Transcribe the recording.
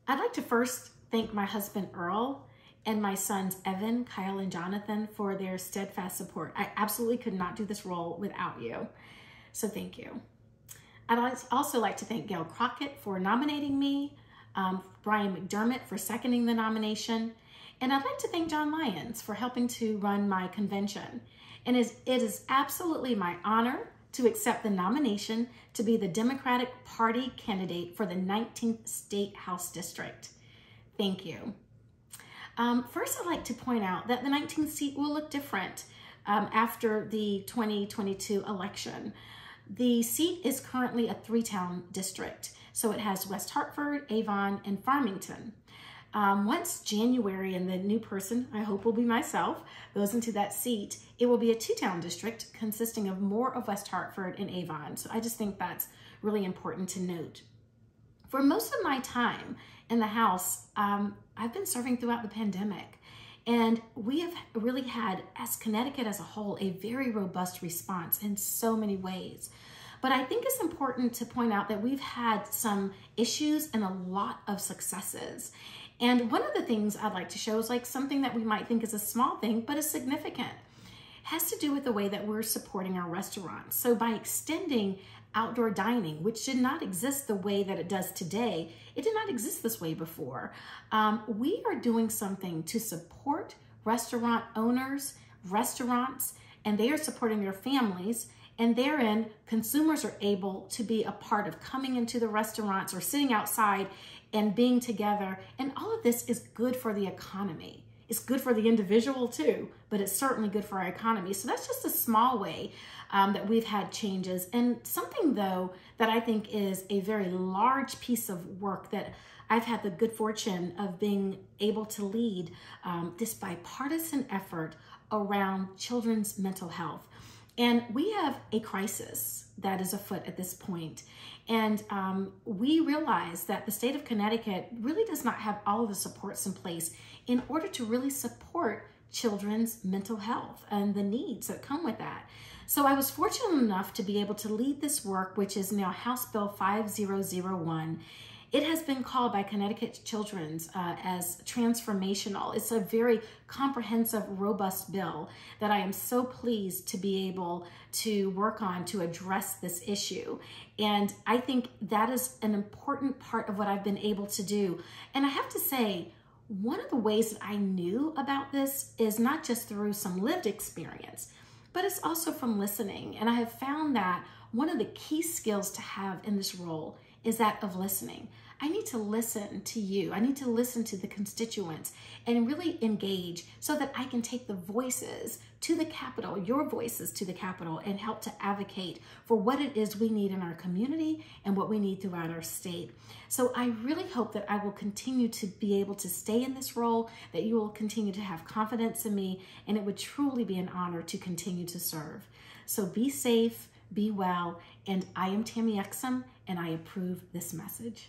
I'd like to first thank my husband, Earl, and my sons, Evan, Kyle, and Jonathan, for their steadfast support. I absolutely could not do this role without you. So thank you. I'd also like to thank Gail Crockett for nominating me, Brian McDermott for seconding the nomination, and I'd like to thank John Lyons for helping to run my convention. And it is absolutely my honor to accept the nomination to be the Democratic Party candidate for the 19th State House District. Thank you. First, I'd like to point out that the 19th seat will look different after the 2022 election. The seat is currently a 3-town district, so it has West Hartford, Avon, and Farmington. Once January and the new person, I hope will be myself, goes into that seat, it will be a 2-town district consisting of more of West Hartford and Avon. So I just think that's really important to note. For most of my time in the House, I've been serving throughout the pandemic. And we have really had, as Connecticut as a whole, a very robust response in so many ways. But I think it's important to point out that we've had some issues and a lot of successes. And one of the things I'd like to show is like something that we might think is a small thing, but is significant. It has to do with the way that we're supporting our restaurants. So by extending outdoor dining, which did not exist the way that it does today, it did not exist this way before. We are doing something to support restaurant owners, restaurants, and they are supporting their families. And therein, consumers are able to be a part of coming into the restaurants or sitting outside and being together. And all of this is good for the economy. It's good for the individual too, but it's certainly good for our economy. So that's just a small way that we've had changes. And something though that I think is a very large piece of work that I've had the good fortune of being able to lead, this bipartisan effort around children's mental health. And we have a crisis that is afoot at this point. And we realize that the state of Connecticut really does not have all of the supports in place in order to really support children's mental health and the needs that come with that. So I was fortunate enough to be able to lead this work, which is now House Bill 5001. It has been called by Connecticut Children's as transformational. It's a very comprehensive, robust bill that I am so pleased to be able to work on to address this issue. And I think that is an important part of what I've been able to do. And I have to say, one of the ways that I knew about this is not just through some lived experience, but it's also from listening. And I have found that one of the key skills to have in this role is that of listening. I need to listen to you. I need to listen to the constituents and really engage so that I can take the voices to the Capitol, your voices to the Capitol, and help to advocate for what it is we need in our community and what we need throughout our state. So I really hope that I will continue to be able to stay in this role, that you will continue to have confidence in me, and it would truly be an honor to continue to serve. So be safe, be well, and I am Tammy Exum, and I approve this message.